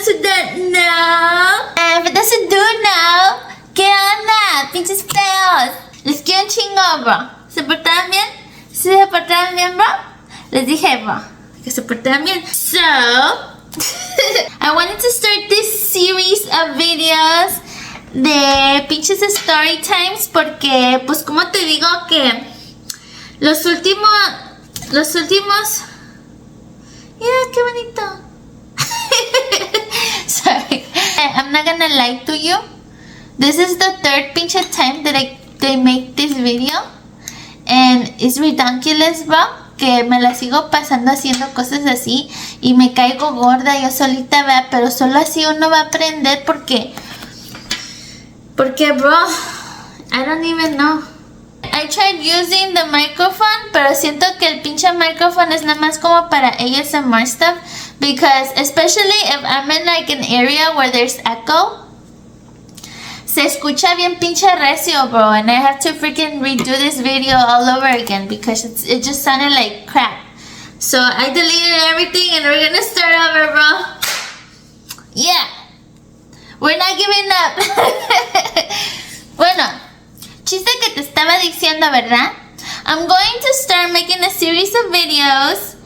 those who don't know. And for those who do know, ¿qué onda? Pinches feos. Les quiero un chingo, bro. ¿Se portaron bien? ¿Sí se portaron bien, bro? Les dije, bro, que se portaron bien. So, I wanted to start this series of videos de pinches story times porque, pues, como te digo que los últimos, yeah, qué bonito. Sorry, I'm not gonna lie to you. This is the third pinche time that they make this video, and it's ridiculous, bro. Que me la sigo pasando haciendo cosas así y me caigo gorda yo solita, vea, pero solo así uno va a aprender porque, bro, I don't even know. I tried using the microphone, pero siento que el pinche microphone es nada más como para ASMR stuff, because especially if I'm in like an area where there's echo, se escucha bien pinche recio, bro, and I have to freaking redo this video all over again because it just sounded like crap. So I deleted everything and we're gonna start over, bro. Yeah, we're not giving up. Bueno, chiste que te estaba diciendo, ¿verdad? I'm going to start making a series of videos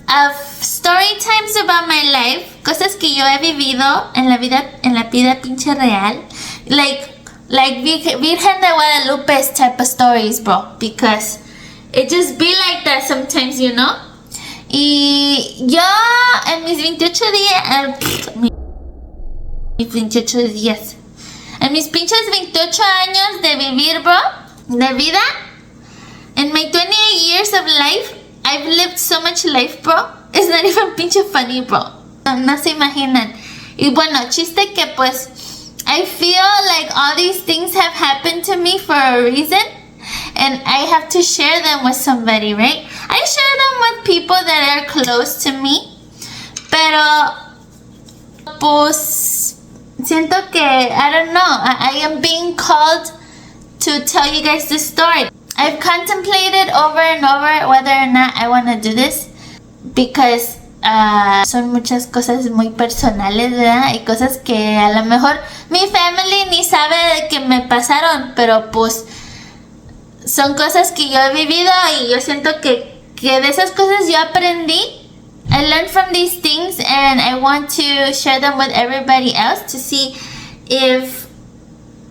of story times about my life, cosas que yo he vivido en la vida pinche real, like Virgen de Guadalupe's type of stories, bro, because it just be like that sometimes, you know. Y yo en mis 28 días, en mis pinches 28 años de vivir, bro, de vida, in my 28 years of life, I've lived so much life, bro. It's not even pinche funny, bro. No se imaginan. Y bueno, chiste que pues I feel like all these things have happened to me for a reason, and I have to share them with somebody, right? I share them with people that are close to me, pero pues siento que, I don't know, I am being called to tell you guys this story. I've contemplated over and over whether or not I want to do this because son muchas cosas muy personales, ¿verdad? Y cosas que a lo mejor mi family ni sabe de que me pasaron, pero pues son cosas que yo he vivido y yo siento que de esas cosas yo aprendí. I learned from these things and I want to share them with everybody else to see if,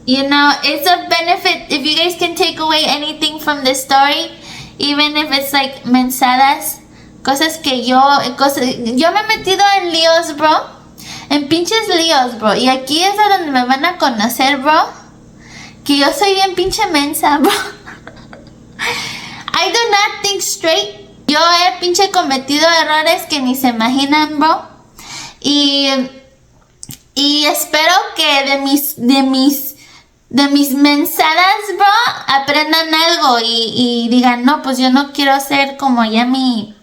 you know, it's of benefit, if you guys can take away anything from this story, even if it's like mensadas, cosas que yo me he metido en líos, bro, en pinches líos, bro, y aquí es a donde me van a conocer, bro, que yo soy bien pinche mensa, bro. I do not think straight. Yo he pinche cometido errores que ni se imaginan, bro, y espero que de mis mensadas, bro, aprendan algo y digan, no, pues yo no quiero ser como Yami.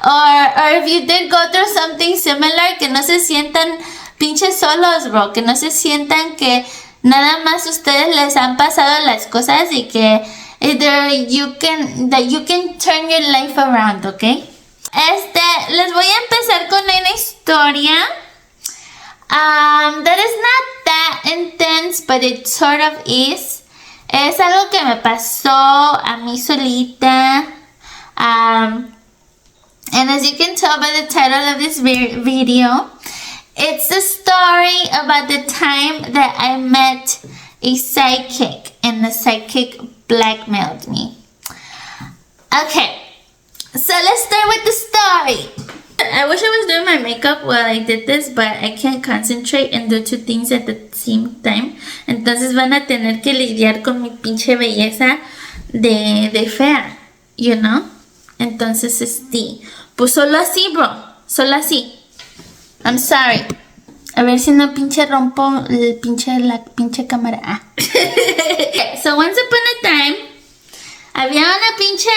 or if you did go through something similar, que no se sientan pinches solos, bro, que no se sientan que nada más ustedes les han pasado las cosas y que you can turn your life around, okay? Les voy a empezar con una historia that is not that intense, but it sort of is. Es algo que me pasó a mí solita. And as you can tell by the title of this video, it's a story about the time that I met a psychic and the psychic blackmailed me. Okay, so let's start with the story. I wish I was doing my makeup while I did this, but I can't concentrate and do two things at the same time. Entonces van a tener que lidiar con mi pinche belleza de fea, you know? Entonces, pues solo así, bro, solo así. I'm sorry. A ver si no pinche rompo la pinche cámara. Ah. So once upon a time, había una pinche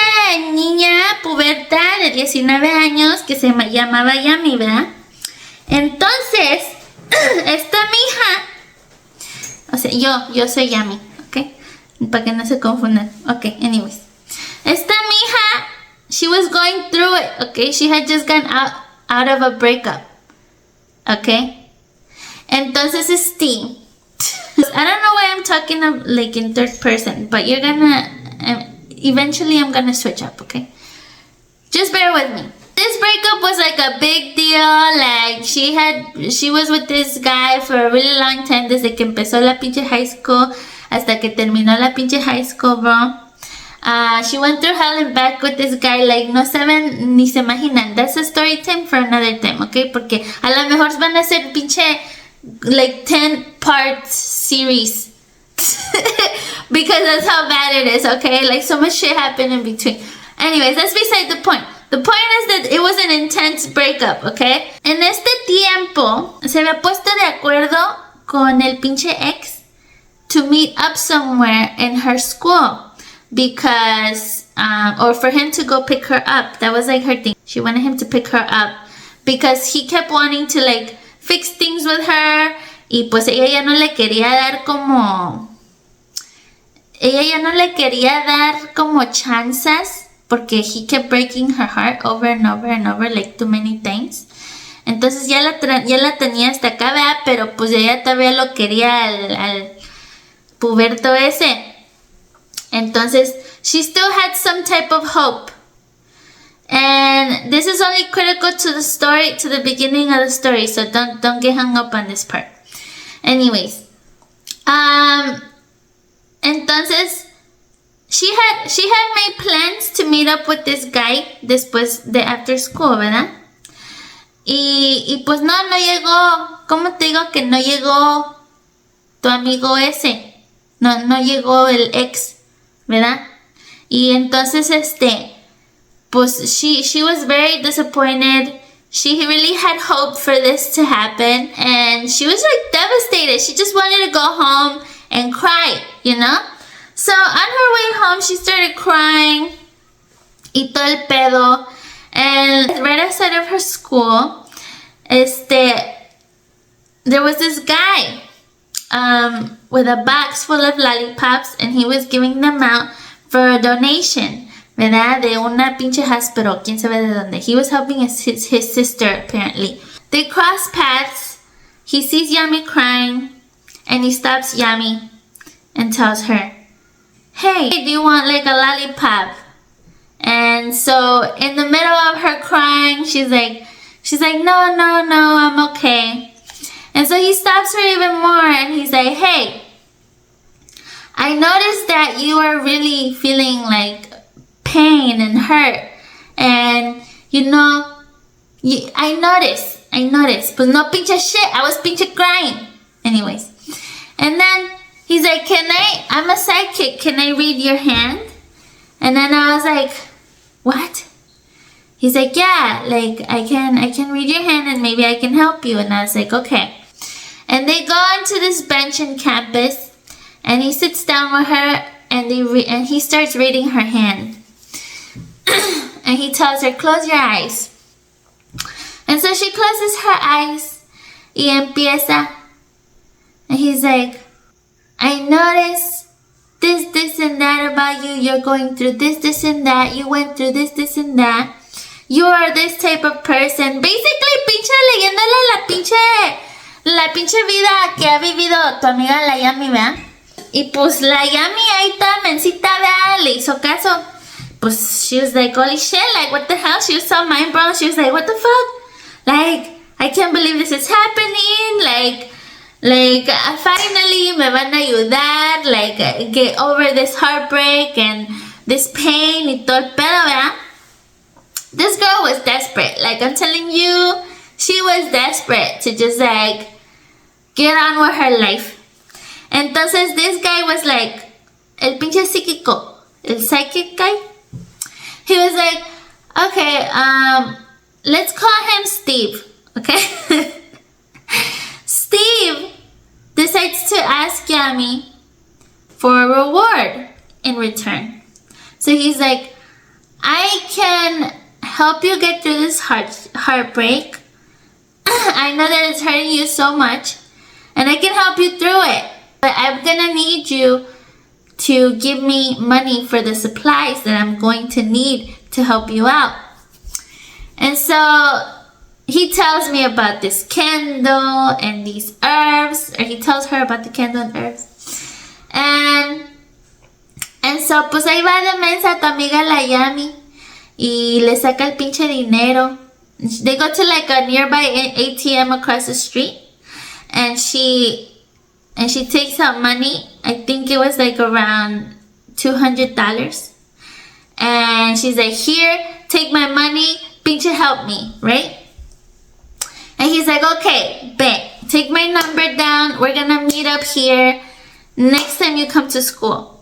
niña puberta de 19 años que se llamaba Yami, ¿verdad? Entonces, esta mija, o sea, yo soy Yami, ¿ok? Para que no se confundan. Ok, anyways. Esta mija, she was going through it, okay? She had just gone out out of a breakup. Okay? Entonces, Steve. I don't know why I'm talking like in third person, but you're gonna, eventually I'm gonna switch up, okay? Just bear with me. This breakup was like a big deal. Like she was with this guy for a really long time, desde que empezó la pinche high school hasta que terminó la pinche high school, bro. She went through hell and back with this guy, like no saben ni se imaginan. That's a story time for another time, okay? Porque a lo mejor van a ser pinche like 10-part series. Because that's how bad it is, okay? Like so much shit happened in between. Anyways, that's beside the point. The point is that it was an intense breakup, okay? En este tiempo se había puesto de acuerdo con el pinche ex to meet up somewhere in her school because, or for him to go pick her up. That was like her thing. She wanted him to pick her up because he kept wanting to like fix things with her y pues ella ya no le quería dar como chances porque he kept breaking her heart over and over and over like too many times. Entonces ya la tenía hasta acá, ¿verdad? Pero pues ella todavía lo quería al puberto ese. Entonces she still had some type of hope. And this is only critical to the story, to the beginning of the story, so don't get hung up on this part. Anyways, entonces she had made plans to meet up with this guy después de after school, ¿verdad? Y pues no llegó. ¿Cómo te digo que no llegó tu amigo ese? No llegó el ex, ¿verdad? Y entonces pues she was very disappointed. She really had hope for this to happen, and she was like devastated. She just wanted to go home and cry, you know? So on her way home, she started crying y todo el pedo. And right outside of her school, there was this guy with a box full of lollipops, and he was giving them out for a donation, ¿verdad? De una pinche hospital, quién sabe de dónde. He was helping his sister, apparently. They cross paths. He sees Yami crying, and he stops Yami and tells her, "Hey, do you want like a lollipop?" And so in the middle of her crying, she's like, no, I'm okay. And so he stops her even more, and he's like, "Hey, I noticed that you are really feeling like pain and hurt, and you know, I noticed. Pues no pinche shit, I was pinche crying." Anyways, and then he's like, I'm a psychic, can I read your hand? And then I was like, what? He's like, yeah, like I can read your hand and maybe I can help you. And I was like, okay. And they go onto this bench in campus, and he sits down with her, and and he starts reading her hand. And he tells her, close your eyes. And so she closes her eyes y empieza. And he's like, I notice this and that about you. You're going through this and that. You went through this and that. You are this type of person. Basically, pinche leyéndole la pinche vida que ha vivido tu amiga la Yami, ¿verdad? Y pues la Yami ahí toda mencita, ¿verdad? Le hizo caso. Pues she was like, holy shit, like what the hell? She was so mind blown. She was like, what the fuck? Like, I can't believe this is happening. Like finally me van a ayudar, like get over this heartbreak and this pain y todo el pedo, ¿verdad? This girl was desperate. Like I'm telling you, she was desperate to just like get on with her life. Entonces this guy was like, el pinche psíquico, el psychic guy. He was like, okay, let's call him Steve, okay? Steve decides to ask Yami for a reward in return. So he's like, I can help you get through this heartbreak. I know that it's hurting you so much, and I can help you through it. But I'm gonna need you to give me money for the supplies that I'm going to need to help you out. And so he tells me about this candle and these herbs, or he tells her about the candle and herbs. And so, pues ahí va de mensa tu amiga la Yami y le saca el pinche dinero. They go to like a nearby ATM across the street, and she takes out money. I think it was like around $200, and she's like, "Here, take my money, pinche help me," right? And he's like, "Okay, bet. Take my number down. We're gonna meet up here next time you come to school."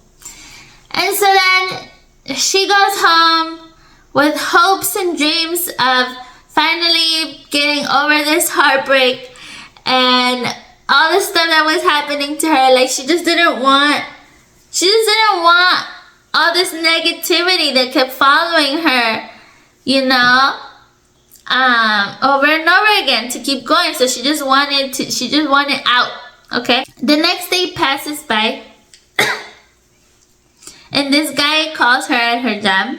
And so then she goes home with hopes and dreams of finally getting over this heartbreak and all the stuff that was happening to her. Like, she just didn't want all this negativity that kept following her, you know, over and over again, to keep going. So she just wanted out. Okay. The next day passes by. And this guy calls her at her job,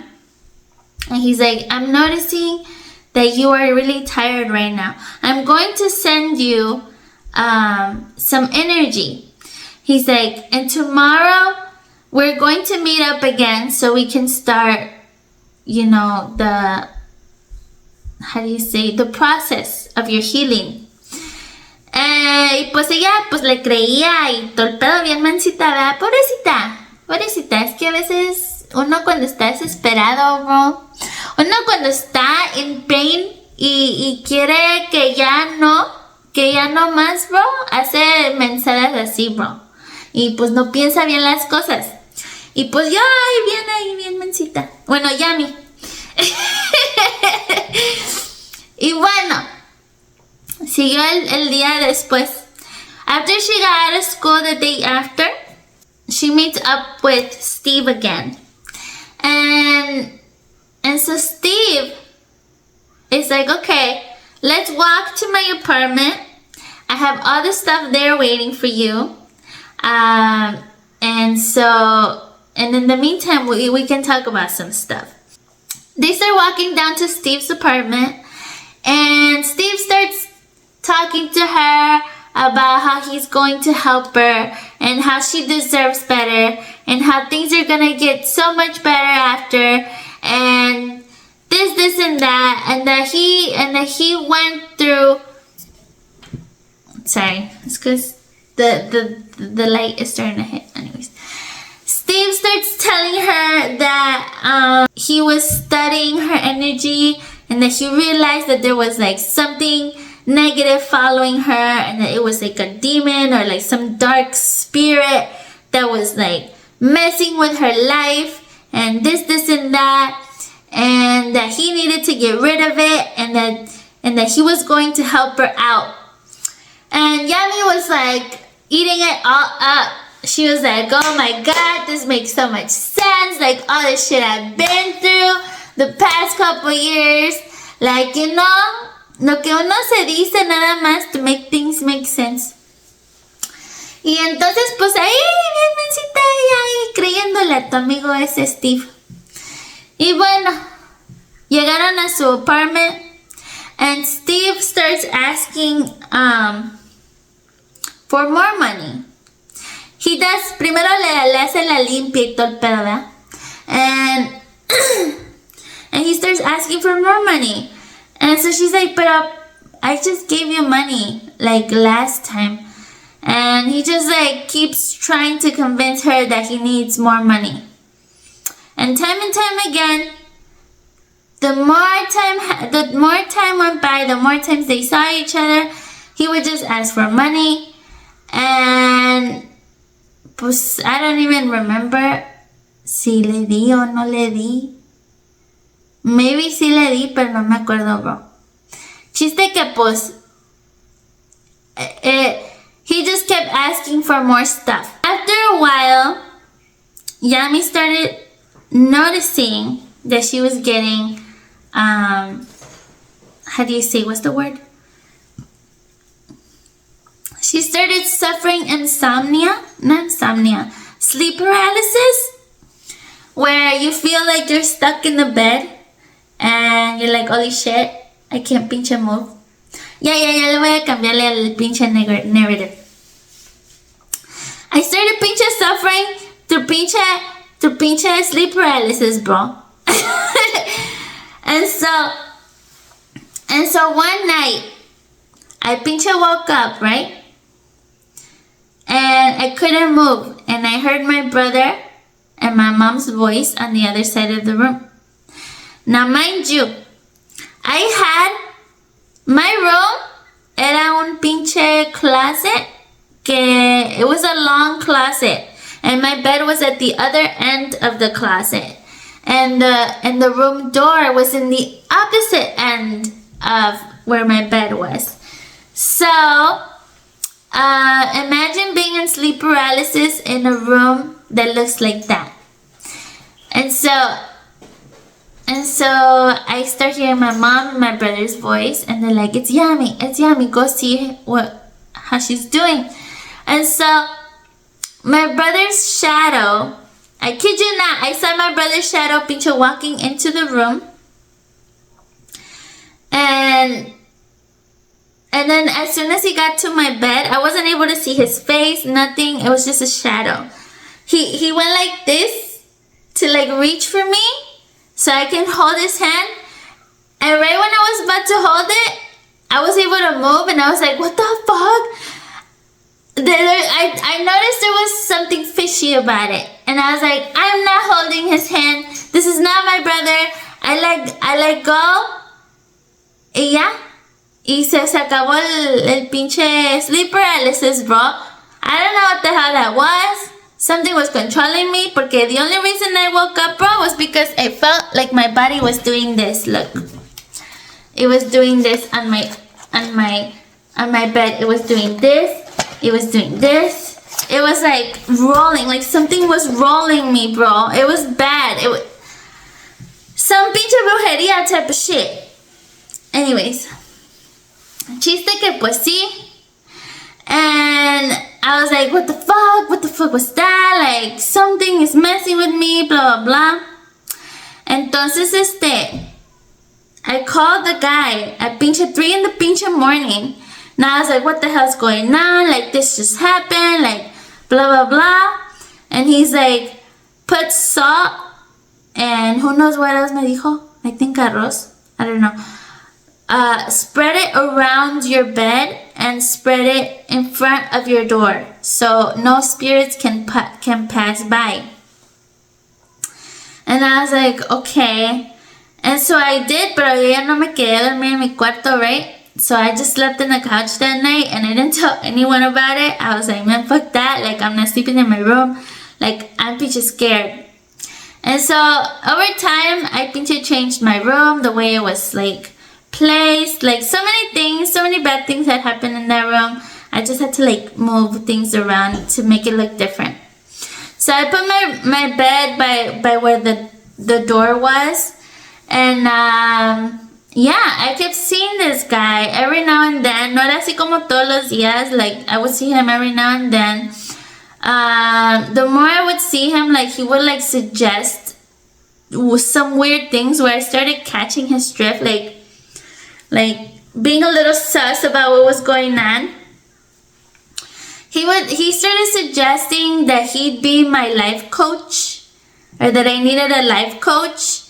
and he's like, "I'm noticing that you are really tired right now. I'm going to send you some energy." He's like, "And tomorrow we're going to meet up again so we can start, you know, the process of your healing." Y pues ella pues le creía y todo el pedo, bien mansita, ¿verdad? Pobrecita, es que a veces uno cuando está desesperado, bro, uno cuando está en pain y quiere que ya no más, bro, hace mensadas así, bro, y pues no piensa bien las cosas, y pues yo bien mansita, bueno, Yami. Y bueno, siguió el día después. After she got out of school the day after, she meets up with Steve again. And so Steve is like, "Okay, let's walk to my apartment. I have all the stuff there waiting for you. And in the meantime, we can talk about some stuff." They start walking down to Steve's apartment, and Steve starts talking to her about how he's going to help her and how she deserves better and how things are gonna get so much better after, and this and that, and that he went through. Sorry, it's because the light is starting to hit. Anyways, Steve starts telling her that he was studying her energy, and that he realized that there was like something negative following her, and that it was like a demon or like some dark spirit that was like messing with her life, and this and that, and that he needed to get rid of it, and that he was going to help her out. And Yami was like eating it all up. She was like, "Oh my god, this makes so much sense, like all the shit I've been through the past couple years, like, you know, lo que uno se dice nada más to make things make sense." Y entonces pues ahí bien mensita ella ahí creyéndole a tu amigo ese Steve. Y bueno, llegaron a su apartment, and Steve starts asking for more money. He does, primero le hace la limpia y todo el pedo, ¿verdad? And he starts asking for more money. And so she's like, "Pero I just gave you money like last time." And he just like keeps trying to convince her that he needs more money. And time again, the more time went by, the more times they saw each other, he would just ask for money. And pues I don't even remember si le di o no le di. Maybe sí le di, pero no me acuerdo, bro. Chiste que pues he just kept asking for more stuff. After a while, Yami started noticing that she was getting how do you say, what's the word? She started suffering sleep paralysis, where you feel like you're stuck in the bed and you're like, "Holy shit, I can't pinche move." Ya le voy a cambiarle al pinche narrative. I started pinche suffering through pinche sleep paralysis, bro. and so one night, I pinche woke up, right? And I couldn't move, and I heard my brother and my mom's voice on the other side of the room. Now, mind you, I had my room era un pinche closet, que it was a long closet, and my bed was at the other end of the closet, and the room door was in the opposite end of where my bed was. So imagine being in sleep paralysis in a room that looks like that. And so I start hearing my mom and my brother's voice, and they're like, it's Yami, go see how she's doing. And so my brother's shadow, I kid you not, I saw my brother's shadow pinche walking into the room. And then as soon as he got to my bed, I wasn't able to see his face, nothing. It was just a shadow. He went like this to like reach for me so I can hold his hand. And right when I was about to hold it, I was able to move, and I was like, what the fuck? I noticed there was something fishy about it. And I was like, I'm not holding his hand. This is not my brother. I let go. Y ya. Y se acabó el pinche sleep paralysis, bro. I don't know what the hell that was. Something was controlling me, porque the only reason I woke up, bro, was because I felt like my body was doing this. Look. It was doing this on my bed. It was doing this. It was doing this. It was like rolling, like something was rolling me, bro. It was bad. It was some pinche brujería type of shit. Anyways, chiste que pues sí. And I was like, what the fuck? What the fuck was that? Like, something is messing with me, blah, blah, blah. Entonces, I called the guy at pinche 3 in the pinche morning. Now I was like, what the hell's going on? Like, this just happened, like, blah, blah, blah. And he's like, put salt and who knows what else me dijo? I think arroz. I don't know. Spread it around your bed and spread it in front of your door so no spirits can pass by. And I was like, okay. And so I did, pero yo ya no me quedé dormir en mi cuarto, right? So I just slept in the couch that night, and I didn't tell anyone about it. I was like, man, fuck that. Like, I'm not sleeping in my room. Like, I'm pinche scared. And so over time, I pinche changed my room, the way it was like placed, like so many things, so many bad things that happened in that room. I just had to like move things around to make it look different. So I put my bed by where the door was, and yeah, I kept seeing this guy every now and then. No era así como todos los días. Like, I would see him every now and then. The more I would see him, like, he would like suggest some weird things where I started catching his drift, like being a little sus about what was going on. He started suggesting that he'd be my life coach, or that I needed a life coach.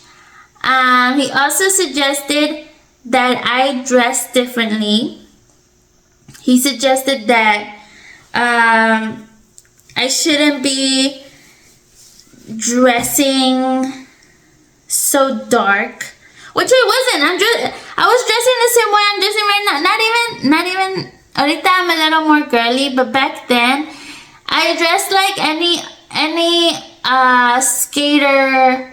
He also suggested that I dress differently. He suggested that I shouldn't be dressing so dark, which I wasn't. I was dressing the same way I'm dressing right now. Not even. Ahorita I'm a little more girly, but back then I dressed like any skater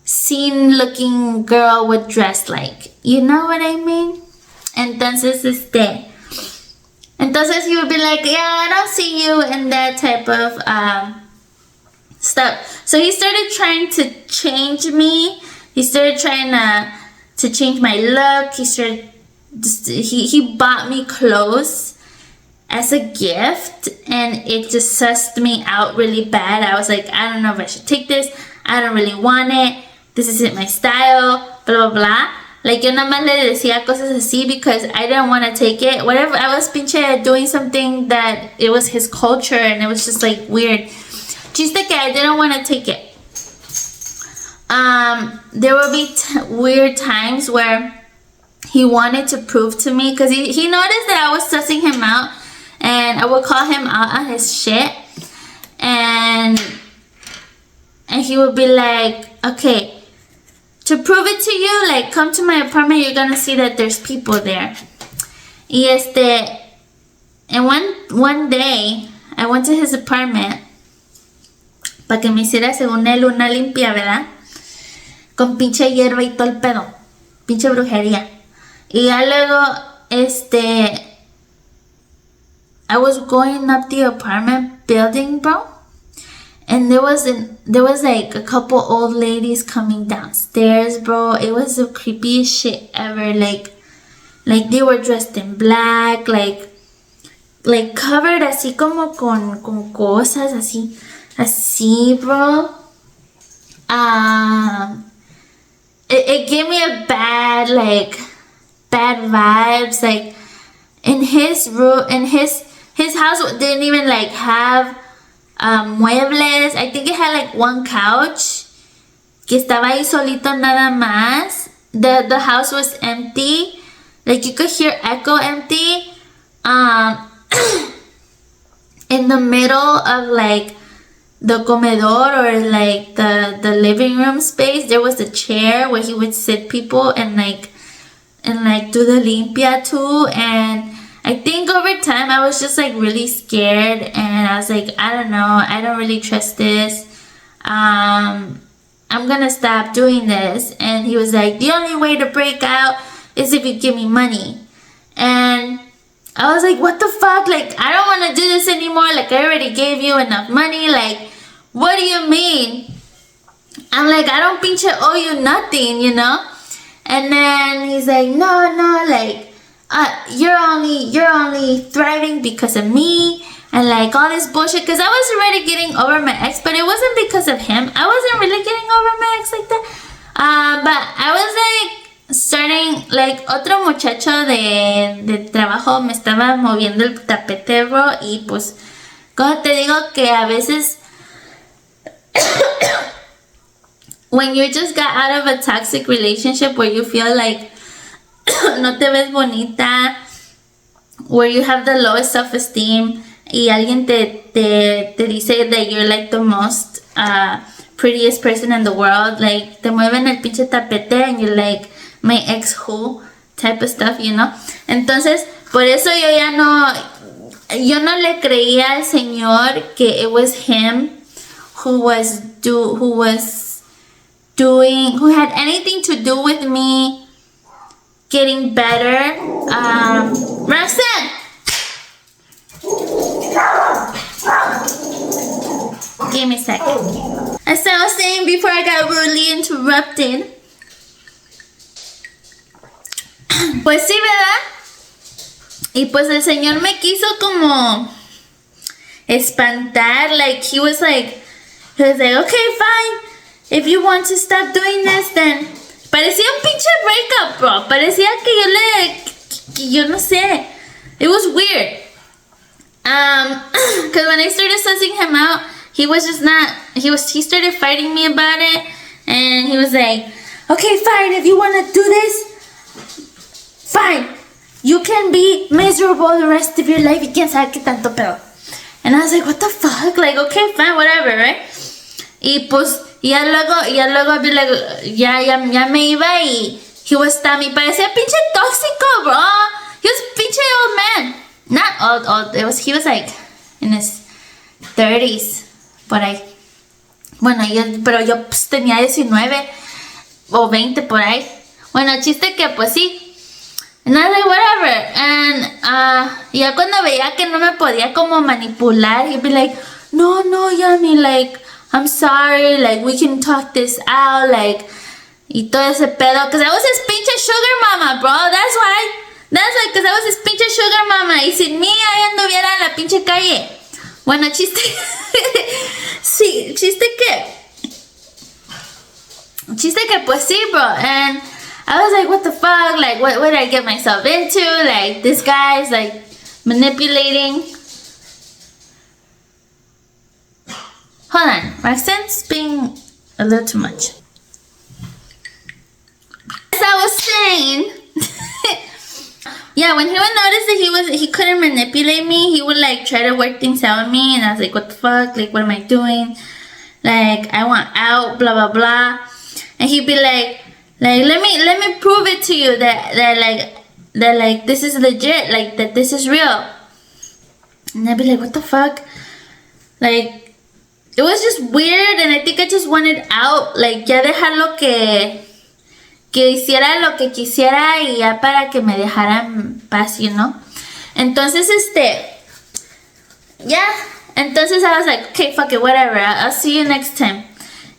scene looking girl would dress like. You know what I mean? Entonces he would be like, yeah, I don't see you in that type of stuff. So he started trying to change me. He started trying to change my look. He bought me clothes as a gift, and it just sussed me out really bad. I was like, I don't know if I should take this. I don't really want it. This isn't my style, blah, blah, blah. Like, yo nada más le decía cosas así because I didn't want to take it. Whatever, I was pinche doing something that it was his culture and it was just like weird. Chiste que I didn't want to take it. There will be weird times where he wanted to prove to me because he noticed that I was sussing him out and I would call him out on his shit. And he would be like, okay, to prove it to you, like, come to my apartment, you're gonna see that there's people there. And one day, I went to his apartment para que me hiciera, según él, una limpia, ¿verdad? Con pinche hierba y todo el pedo. Pinche brujería. Y ya luego, I was going up the apartment building, bro. And there was like a couple old ladies coming downstairs, bro. It was the creepiest shit ever. Like they were dressed in black, like covered así como con cosas así, bro. It gave me a bad vibes. Like in his room, in his house didn't even like have muebles. I think it had like one couch que estaba ahí solito nada más. The house was empty. Like you could hear echo empty. In the middle of like the comedor or like the living room space, there was a chair where he would sit people and do the limpia too. And I think over time I was just like really scared and I was like, I don't know, I don't really trust this. I'm gonna stop doing this. And he was like, the only way to break out is if you give me money. And I was like, what the fuck? Like, I don't want to do this anymore. Like, I already gave you enough money. Like, what do you mean? I'm like, I don't pinche owe you nothing, you know? And then he's like, no, like, you're only thriving because of me and like all this bullshit. Because I was already getting over my ex, but it wasn't because of him. I wasn't really getting over my ex like that. But I was like starting, like, otro muchacho de trabajo me estaba moviendo el tapete, bro. Y pues, como te digo que a veces when you just got out of a toxic relationship where you feel like no te ves bonita, where you have the lowest self-esteem y alguien te dice that you're like the most prettiest person in the world, like te mueven el pinche tapete and you're like, my ex who type of stuff, you know. Entonces, por eso yo no le creía al señor que it was him who had anything to do with me getting better. Roxanne! Give me a second. As I was saying before I got rudely interrupted. Pues sí, ¿verdad? Y pues el señor me quiso como espantar. Like, he was like, okay, fine. If you want to stop doing this, then... Parecía un pinche breakup, bro. Parecía que yo no sé. It was weird. Because when I started sussing him out, he was just not... He started fighting me about it. And he was like, okay, fine. If you want to do this, fine. You can be miserable the rest of your life. Y quién sabe qué tanto pedo. And I was like, what the fuck? Like, okay, fine, whatever, right? Y pues, ya luego, ya me iba y he was me parecía pinche tóxico, bro. He was pinche old man. Not old. He was like in his 30s, por ahí. Bueno, pero yo pues, tenía 19 o 20 por ahí. Bueno, chiste que pues sí. And I was like, whatever. And ya cuando veía que no me podía como manipular, he'd be like, no, Yami, like, I'm sorry, like, we can talk this out, like, y todo ese pedo. Because I was his pinche sugar mama, bro. That's why, because I was his pinche sugar mama. Y sin mí, ahí anduviera en la pinche calle. Bueno, chiste. Sí, chiste que pues sí, bro. And I was like, what the fuck? Like, what did I get myself into? Like, this guy's like manipulating. Hold on, my accent's being a little too much. As I was saying, yeah, when he would notice that he couldn't manipulate me, he would like try to work things out with me, and I was like, what the fuck? Like, what am I doing? Like, I want out, blah blah blah. And he'd be like let me prove it to you that this is legit, like that this is real. And I'd be like, what the fuck? Like, it was just weird, and I think I just wanted out, like ya dejarlo que hiciera lo que quisiera y ya para que me dejara en paz, you know. Entonces entonces I was like, okay, fuck it, whatever, I'll see you next time.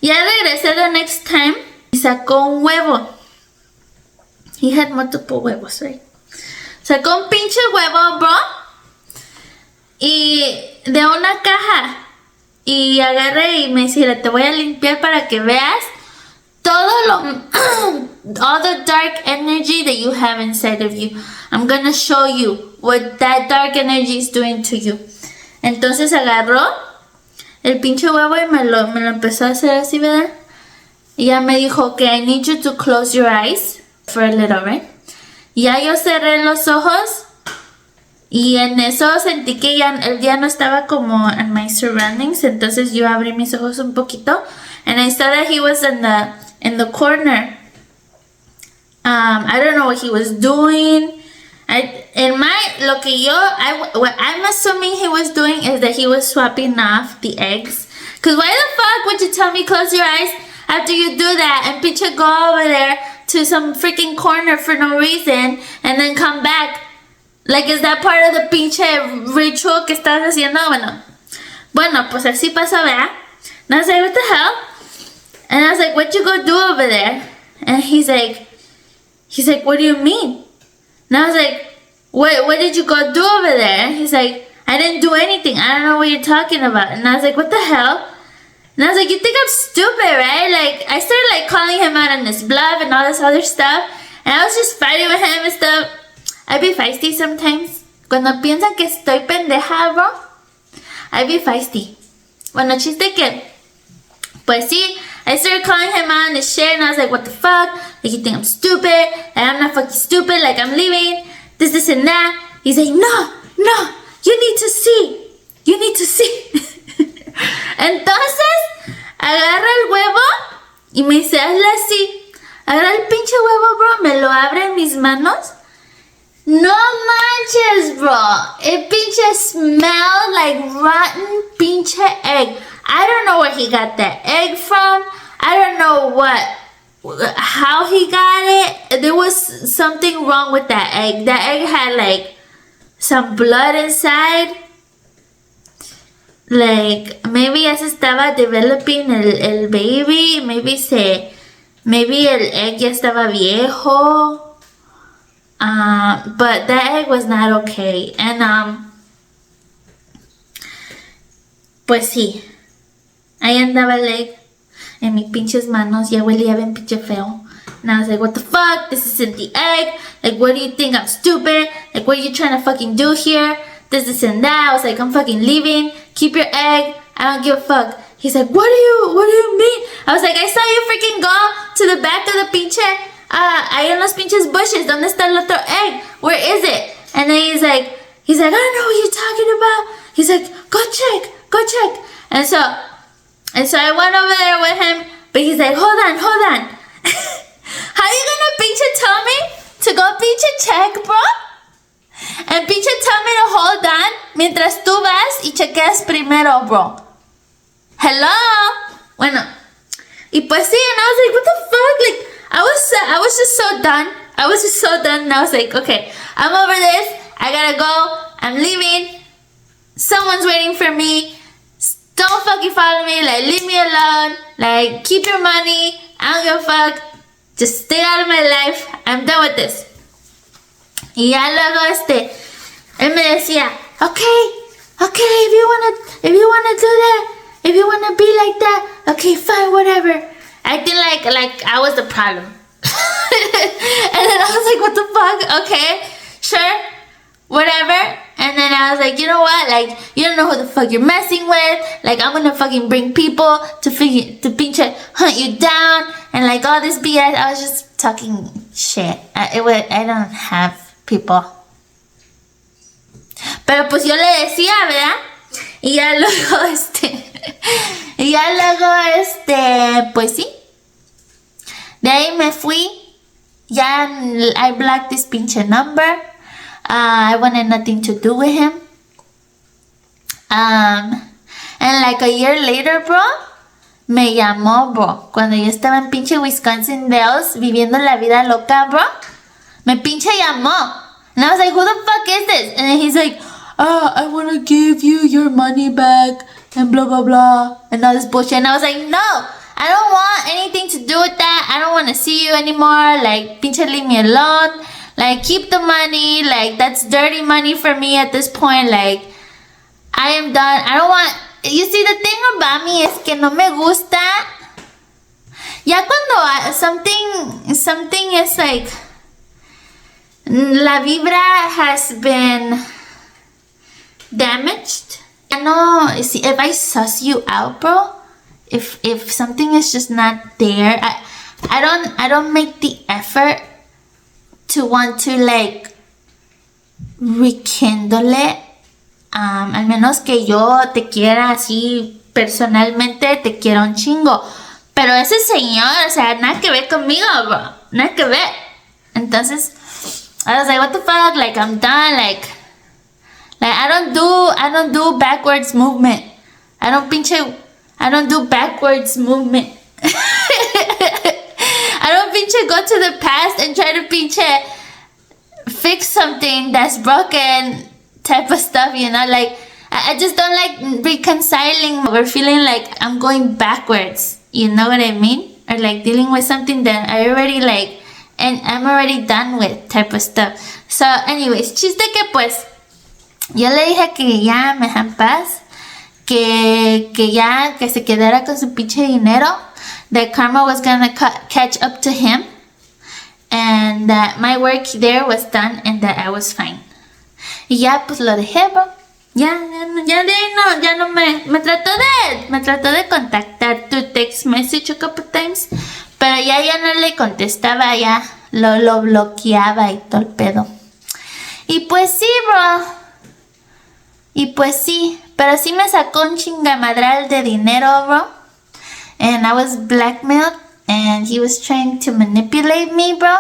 Ya regresé the next time y sacó un huevo. He had multiple huevos, right? Sacó un pinche huevo, bro, y de una caja, y agarré y me dice, te voy a limpiar para que veas all the dark energy that you have inside of you. I'm gonna show you what that dark energy is doing to you. Entonces agarró el pinche huevo y me lo empezó a hacer así, ¿verdad? Y ya me dijo, okay, I need you to close your eyes for a little, right? Y ya yo cerré los ojos y en eso sentí que él ya no estaba como en my surroundings. Entonces yo abrí mis ojos un poquito and I saw that he was in the corner. I don't know what he was doing. What I'm assuming he was doing is that he was swapping off the eggs. Cause why the fuck would you tell me close your eyes after you do that and pinche go over there to some freaking corner for no reason and then come back? Like, is that part of the pinche ritual que estás haciendo? Bueno, pues así pasó, ¿verdad? And I was like, what the hell? And I was like, what you go do over there? And he's like, what do you mean? And I was like, what did you go do over there? And he's like, I didn't do anything. I don't know what you're talking about. And I was like, what the hell? And I was like, you think I'm stupid, right? Like, I started like calling him out on his bluff and all this other stuff. And I was just fighting with him and stuff. I be feisty sometimes. Cuando piensan que estoy pendeja, bro, I be feisty. Bueno, chiste que, pues sí, I started calling him out on his shit, and I was like, what the fuck? Like, you think I'm stupid? Like, I'm not fucking stupid, like, I'm leaving, this and that. He's like, no, you need to see. Entonces, agarra el huevo y me dice, hazle así. Agarra el pinche huevo, bro, me lo abre en mis manos. No manches, bro. It pinche smelled like rotten pinche egg. I don't know where he got that egg from. I don't know how he got it. There was something wrong with that egg. That egg had like some blood inside. Like, maybe ya se estaba developing el baby. Maybe el egg ya estaba viejo. But that egg was not okay. And, pues sí. Ahí andaba el egg en mis pinches manos. Ya huelía bien pinche feo. And I was like, what the fuck? This isn't the egg. Like, what do you think? I'm stupid? Like, what are you trying to fucking do here? This and that. I was like, I'm fucking leaving. Keep your egg. I don't give a fuck. He's like, what do you mean? I was like, I saw you freaking go to the back of the pinche, ahí en los pinches bushes. ¿Dónde está el otro egg? Where is it? And then he's like, I don't know what you're talking about. He's like, go check. And so I went over there with him, but he's like, hold on. How you gonna pinche tell me to go pinche check, bro? And pinche tell me to hold on mientras tú vas y chequeas primero, bro. Hello? Bueno. Y pues sí, and I was like, what the fuck? Like, I was just so done. And I was like, okay, I'm over this. I gotta go. I'm leaving. Someone's waiting for me. Don't fucking follow me. Like, leave me alone. Like, keep your money. I don't give a fuck. Just stay out of my life. I'm done with this. Y ya luego él me decía, okay, if you wanna do that, if you wanna be like that, okay, fine, whatever. Acting like I was the problem. I was like, what the fuck? Okay, sure, whatever. And then I was like, you know what? Like, you don't know who the fuck you're messing with. Like, I'm gonna fucking bring people to pinche hunt you down and like all this BS. I was just talking shit. I don't have people. Pero pues yo le decía, ¿verdad? Y ya luego pues sí. De ahí me fui. Ya I blocked this pinche number. I wanted nothing to do with him. And like a year later, bro, me llamó, bro. Cuando yo estaba en pinche Wisconsin Dells, viviendo la vida loca, bro. Me pinche llamó. And I was like, who the fuck is this? And then he's like, I want to give you your money back. And blah, blah, blah. And all this bullshit. And I was like, no. I don't want anything to do with that. I don't want to see you anymore. Like, pinche leave me alone. Like, keep the money. Like, that's dirty money for me at this point. Like, I am done. I don't want... You see, the thing about me es que no me gusta. Ya cuando something is like... La vibra has been damaged. I know, see, if I suss you out, bro, if something is just not there, I don't make the effort to want to like rekindle it. Al menos que yo te quiera así personalmente, te quiero un chingo. Pero ese señor, o sea, nada que ver conmigo, bro. Nada que ver. Entonces, I was like, what the fuck? Like, I'm done. Like I don't do backwards movement. I don't do backwards movement. I don't pinche go to the past and try to pinche fix something that's broken type of stuff, you know? Like, I just don't like reconciling or feeling like I'm going backwards. You know what I mean? Or like dealing with something that I already like, and I'm already done with type of stuff. So anyways, chiste que pues, yo le dije que ya me dejan paz, que se quedara con su pinche dinero, that karma was gonna catch up to him, and that my work there was done and that I was fine. Y ya pues lo dejé, bro. Ya no me trató de contactar tu text message a couple times, pero ya no le contestaba, ya lo bloqueaba y todo el pedo. Y pues sí, bro. Y pues sí, pero sí me sacó un chingamadral de dinero, bro. And I was blackmailed, and he was trying to manipulate me, bro.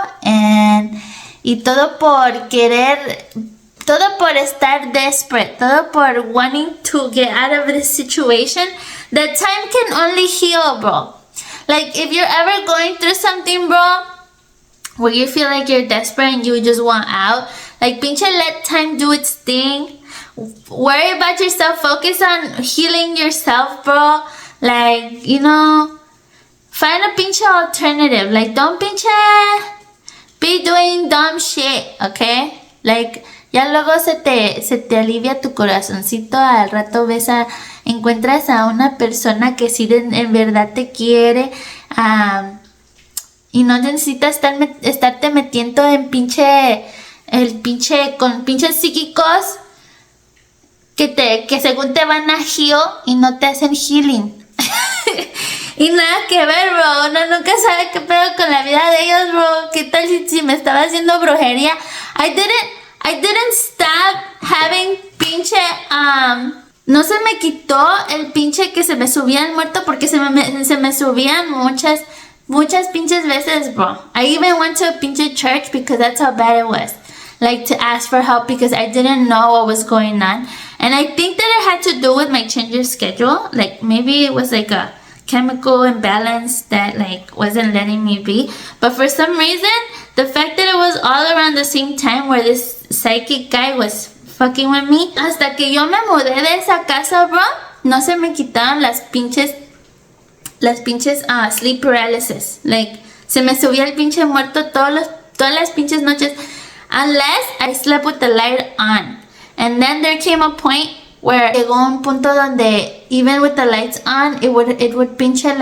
Y todo por querer, todo por estar desperate, todo por wanting to get out of this situation that time can only heal, bro. Like, if you're ever going through something, bro, where you feel like you're desperate and you just want out, like, pinche let time do its thing. Worry about yourself. Focus on healing yourself, bro. Like, you know, find a pinche alternative. Like, don't pinche be doing dumb shit, okay? Like, ya luego se te alivia tu corazoncito. Al rato encuentras a una persona que sí en verdad te quiere. Y no necesitas estarte metiendo en con pinches psíquicos que según te van a heal y no te hacen healing. Y nada que ver, bro. Uno nunca sabe qué pedo con la vida de ellos, bro. ¿Qué tal si me estaba haciendo brujería? I didn't stop having pinche no se me quitó el pinche que se me subía el muerto, porque se me subían muchas pinches veces, bro. I even went to a pinche church because that's how bad it was. Like, to ask for help because I didn't know what was going on. And I think that it had to do with my change of schedule. Like, maybe it was like a chemical imbalance that like wasn't letting me be. But for some reason, the fact that it was all around the same time where this psychic guy was fucking with me, hasta que yo me mudé de esa casa, bro, no se me quitaron las pinches sleep paralysis. Like, se me subía el pinche muerto todas las pinches noches, unless I slept with the light on. And then there came a point where llegó un punto donde even with the lights on, it would pinche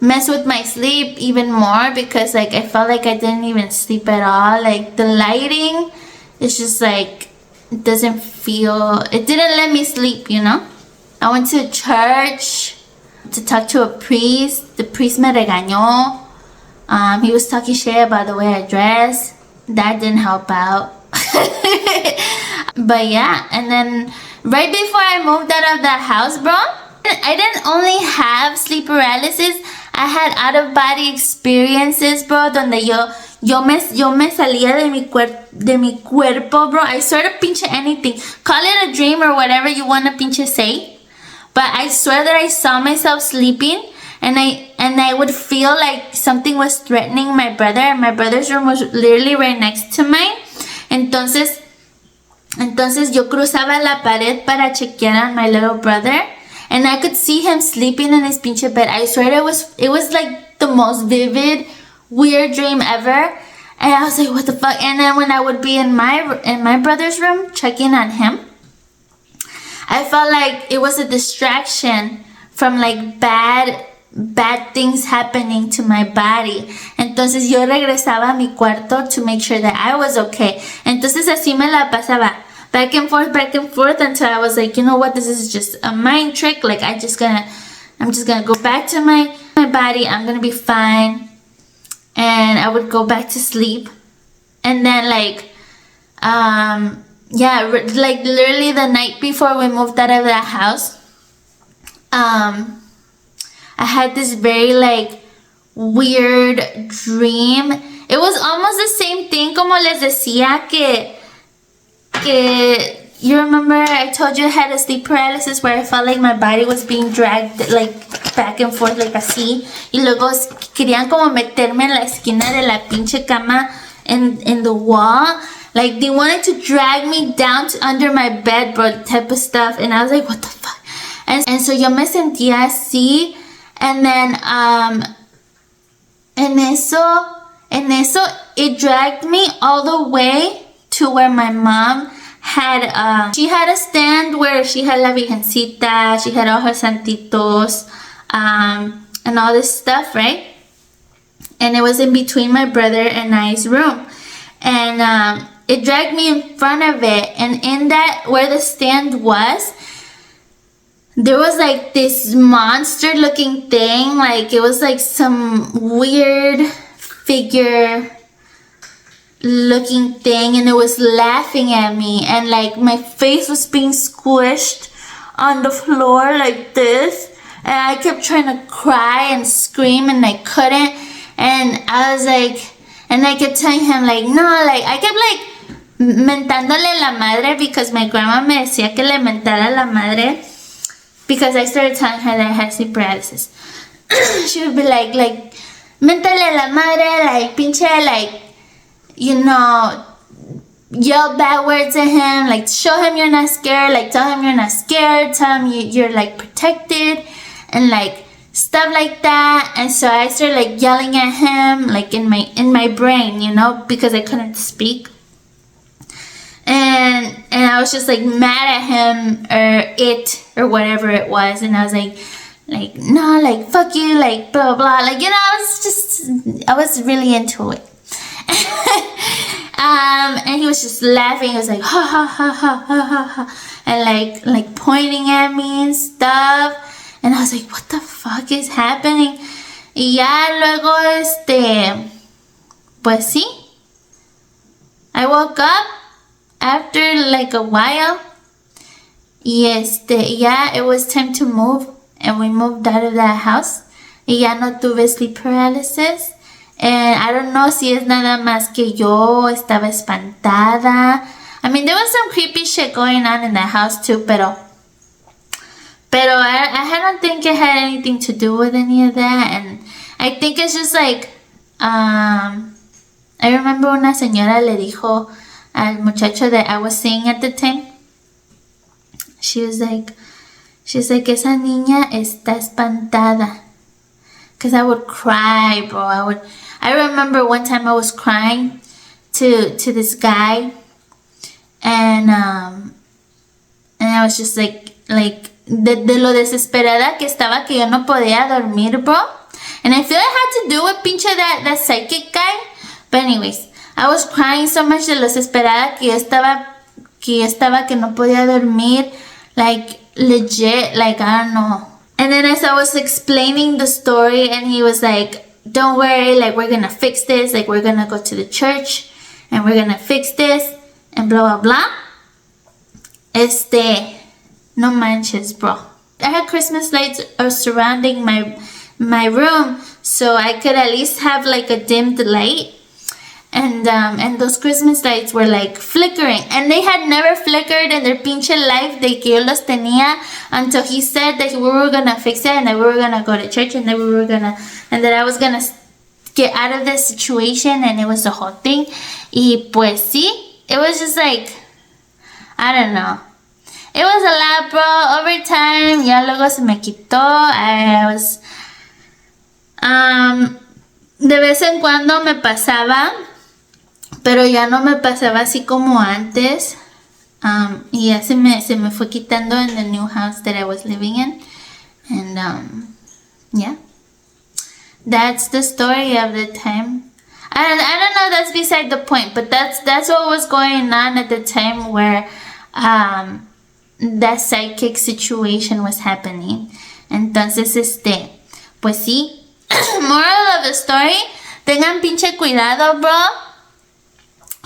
mess with my sleep even more because like I felt like I didn't even sleep at all. Like the lighting is just like it didn't let me sleep, you know. I went to church to talk to a priest. The priest me regañó. He was talking shit about the way I dress. That didn't help out. But yeah, and then right before I moved out of that house, bro, I didn't only have sleep paralysis. I had out-of-body experiences, bro, donde yo me salía de mi cuerpo, bro. I swear to pinche anything. Call it a dream or whatever you want to pinche say. But I swear that I saw myself sleeping and I would feel like something was threatening my brother. And my brother's room was literally right next to mine. Entonces yo cruzaba la pared para chequear on my little brother. And I could see him sleeping in his pinche bed. I swear it was like the most vivid, weird dream ever. And I was like, what the fuck? And then when I would be in my brother's room checking on him, I felt like it was a distraction from like bad things happening to my body. Entonces yo regresaba a mi cuarto to make sure that I was okay. Entonces así me la pasaba. Back and forth until I was like, you know what, this is just a mind trick. Like I'm just gonna go back to my body. I'm gonna be fine. And I would go back to sleep. And then like like literally the night before we moved out of that house, I had this very like weird dream. It was almost the same thing como les decía que you remember I told you I had a sleep paralysis where I felt like my body was being dragged like back and forth like así, y luego querían como meterme en la esquina de la pinche cama in the wall. Like they wanted to drag me down to under my bed, bro, type of stuff. And I was like, what the fuck? And so yo me sentía así. And then en eso it dragged me all the way to where my mom had she had a stand where she had la virgencita, she had all her santitos, and all this stuff, right? And it was in between my brother and I's room. And it dragged me in front of it, and in that where the stand was, there was like this monster looking thing. Like it was like some weird figure looking thing, and it was laughing at me, and like my face was being squished on the floor like this, and I kept trying to cry and scream and I couldn't. And I was like, and I kept telling him like, no, like I kept like mentándole la madre because my grandma me decía que le mentara la madre because I started telling her that I had sleep paralysis. She would be like, mentale la madre, like pinche, like, you know, yell bad words at him, like show him you're not scared, like tell him you're not scared, tell him you're like protected, and like stuff like that. And so I started like yelling at him, like in my brain, you know, because I couldn't speak. And I was just like mad at him or it or whatever it was, and I was like no, like fuck you, like blah blah blah, like, you know, I was really into it. And he was just laughing. He was like ha ha ha ha ha ha ha, and like pointing at me and stuff. And I was like, what the fuck is happening? Y ya luego pues sí, I woke up after like a while. Y yeah, it was time to move, and we moved out of that house. Y ya no tuve sleep paralysis. And I don't know si es nada más que yo estaba espantada. I mean, there was some creepy shit going on in the house too, pero I don't think it had anything to do with any of that. And I think it's just like, I remember una señora le dijo al muchacho that I was seeing at the time. She's like, esa niña está espantada. Because I would cry, bro. I remember one time I was crying to this guy, and I was just like de lo desesperada que estaba, que yo no podía dormir, bro. And I feel I had to do with pinche that psychic guy. But anyways, I was crying so much de lo desesperada que yo estaba que no podía dormir. Like, legit, like, I don't know. And then as I was explaining the story, and he was like, don't worry, like, we're gonna fix this. Like, we're gonna go to the church, and we're gonna fix this, and blah, blah, blah. No manches, bro. I had Christmas lights surrounding my room, so I could at least have like a dimmed light. And those Christmas lights were like flickering, and they had never flickered in their pinche life de que yo los tenía until he said that we were gonna fix it, and that we were gonna go to church, and that I was gonna get out of this situation, and it was the whole thing. Y pues sí, it was just like, I don't know. It was a lot, bro. Over time, ya luego se me quitó. I was, de vez en cuando me pasaba, pero ya no me pasaba así como antes. Y ya se me fue quitando in the new house that I was living in. And, yeah. That's the story of the time. I don't know, that's beside the point, but that's what was going on at the time where, that psychic situation was happening. Entonces, pues sí. Moral of the story, tengan pinche cuidado, bro,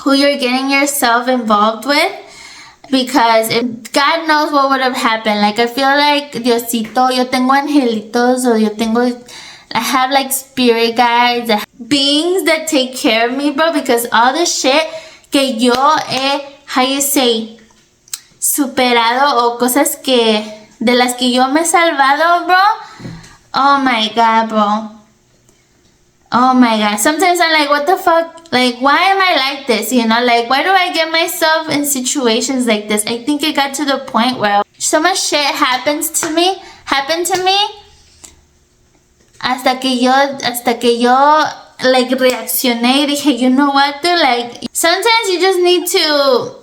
who you're getting yourself involved with, because if God knows what would have happened. Like, I feel like Diosito, yo tengo angelitos, I have like spirit guides, beings that take care of me, bro, because all the shit que yo how you say, superado, o cosas de las que yo me he salvado, bro. Oh my God, bro. Oh my God. Sometimes I'm like, what the fuck? Like, why am I like this? You know, like, why do I get myself in situations like this? I think it got to the point where so much shit happened to me, hasta que yo like reaccioné y dije, you know what, dude? Like, sometimes you just need to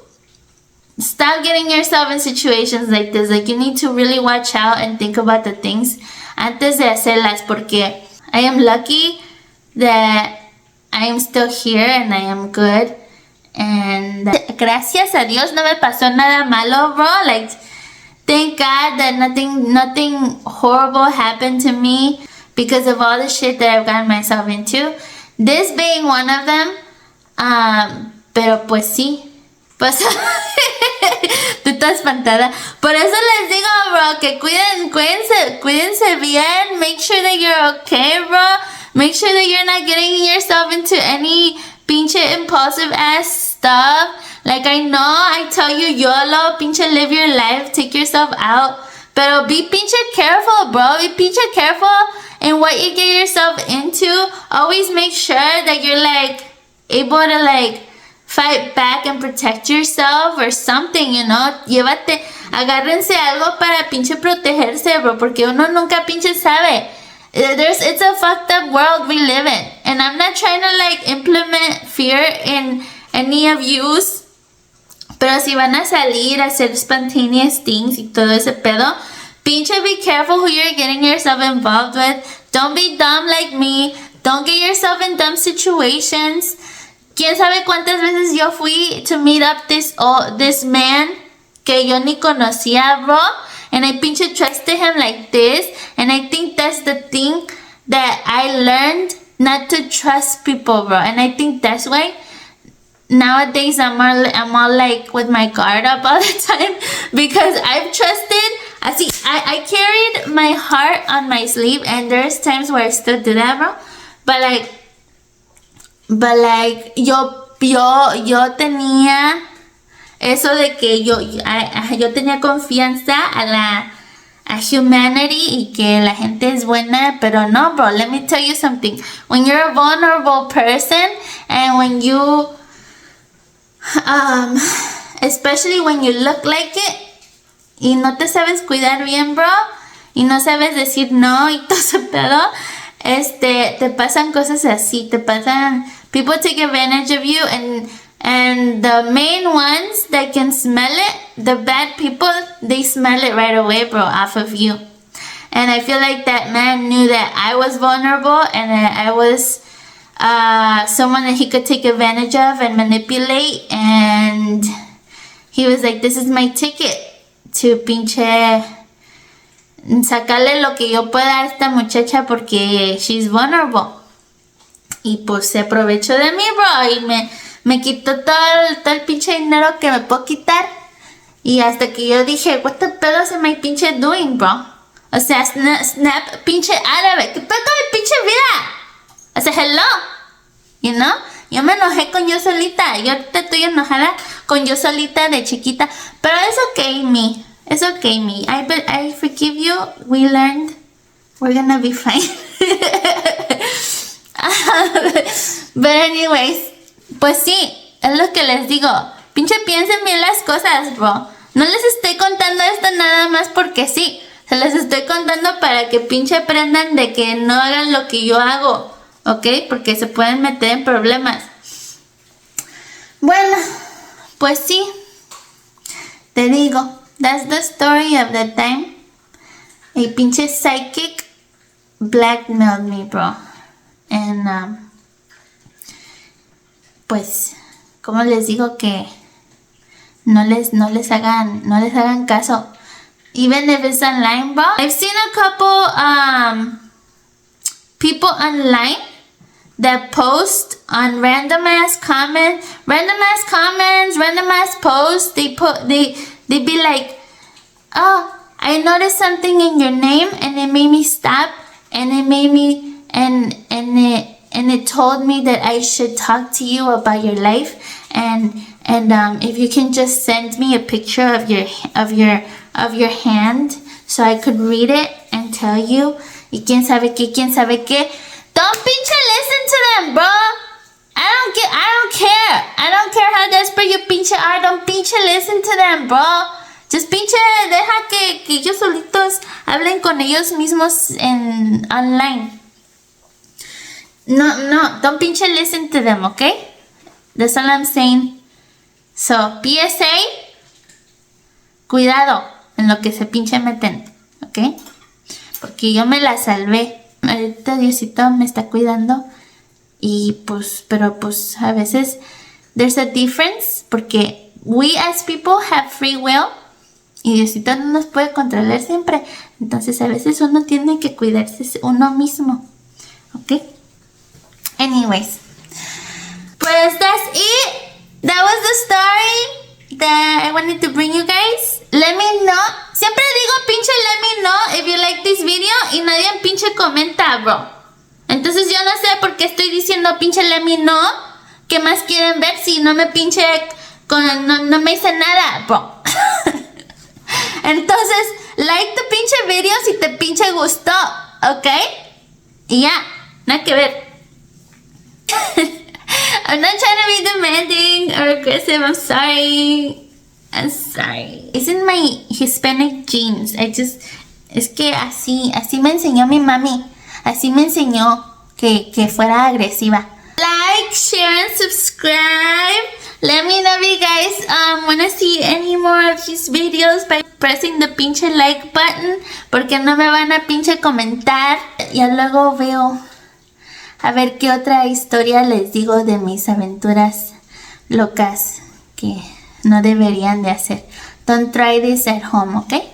stop getting yourself in situations like this. Like, you need to really watch out and think about the things antes de hacerlas, porque I am lucky that I am still here and I am good. And gracias a Dios no me pasó nada malo, bro. Like, thank God that nothing horrible happened to me because of all the shit that I've gotten myself into. This being one of them. Pero pues sí. Pues tú estás espantada. Por eso les digo, bro, que cuídense bien. Make sure that you're okay, bro. Make sure that you're not getting yourself into any pinche impulsive ass stuff. Like, I know I tell you, YOLO, pinche live your life, take yourself out. Pero be pinche careful, bro. Be pinche careful in what you get yourself into. Always make sure that you're like able to like fight back and protect yourself or something, you know. Agárrense algo para pinche protegerse, bro, porque uno nunca pinche sabe. It's a fucked up world we live in, and I'm not trying to like implement fear in any of yous, pero si van a salir a hacer spontaneous things y todo ese pedo, pinche be careful who you're getting yourself involved with. Don't be dumb like me. Don't get yourself in dumb situations. ¿Quién sabe cuántas veces yo fui to meet up this man que yo ni conocía, bro? And I pinche trusted him like this. And I think that's the thing that I learned, not to trust people, bro. And I think that's why nowadays I'm all like with my guard up all the time, because I've trusted. I carried my heart on my sleeve, and there's times where I still do that, bro. But like yo tenía eso de que yo tenía confianza a humanity y que la gente es buena, pero no, bro. Let me tell you something. When you're a vulnerable person, and when you especially when you look like it y no te sabes cuidar bien, bro, y no sabes decir no y todo ese pedo, te pasan cosas así, people take advantage of you, and the main ones that can smell it, the bad people, they smell it right away, bro, off of you. And I feel like that man knew that I was vulnerable and that I was someone that he could take advantage of and manipulate. And he was like, this is my ticket to pinche sacarle lo que yo pueda a esta muchacha porque she's vulnerable. Y pues se aprovechó de mí, bro. Y me quitó todo el pinche dinero que me puedo quitar. Y hasta que yo dije, what the pedos am I pinche doing, bro? O sea, snap pinche árabe. ¿Qué pedo con mi pinche vida? O sea, hello. You know? Yo me enojé con yo solita. Yo ahorita estoy enojada con yo solita de chiquita. Pero es okay, me. It's okay, me. I forgive you. We learned. We're gonna be fine. But anyways, pues sí, es lo que les digo. Pinche piensen bien las cosas, bro. No les estoy contando esto nada más porque sí. Se les estoy contando para que pinche aprendan de que no hagan lo que yo hago, ¿ok? Porque se pueden meter en problemas. Bueno, pues sí. Te digo, that's the story of the time a pinche psychic blackmailed me, bro. And pues, como les digo que no les hagan caso. Even if it's online, bro. I've seen a couple people online that post on random ass comments, random ass posts. They be like, oh, I noticed something in your name and it made me stop and it made me and it told me that I should talk to you about your life and if you can just send me a picture of your hand so I could read it and tell you. Y quién sabe qué. Don't pinche listen to them, bro. I don't care. I don't care how desperate you pinche are. Don't pinche listen to them, bro. Just pinche deja que ellos solitos hablen con ellos mismos en online. No, don't pinche listen to them, okay? That's all I'm saying. So, PSA, cuidado en lo que se pinche meten, ¿ok? Porque yo me la salvé. Ahorita Diosito me está cuidando. Y pues, pero pues a veces there's a difference. Porque we as people have free will. Y Diosito no nos puede controlar siempre. Entonces a veces uno tiene que cuidarse uno mismo, ¿ok? Anyways. Pues that's it. That was the story that I wanted to bring you guys. Let me know. Siempre digo pinche let me know if you like this video y nadie pinche comenta, bro. Entonces yo no sé por qué estoy diciendo pinche let me know. ¿Qué más quieren ver si no me pinche no me hice nada, bro? Entonces, like the pinche video si te pinche gustó, ¿ok? Y ya, nada que ver. I'm not trying to be demanding or aggressive. I'm sorry. It's in my Hispanic genes. Es que así me enseñó mi mami. Así me enseñó que fuera agresiva. Like, share, and subscribe. Let me know if you guys want to see any more of these videos by pressing the pinche like button. Porque no me van a pinche comentar. Ya luego veo a ver qué otra historia les digo de mis aventuras locas que no deberían de hacer. Don't try this at home, okay?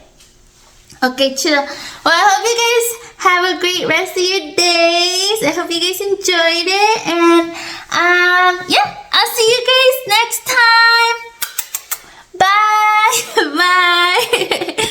Okay, chido. Well, I hope you guys have a great rest of your days. I hope you guys enjoyed it. And, yeah, I'll see you guys next time. Bye. Bye.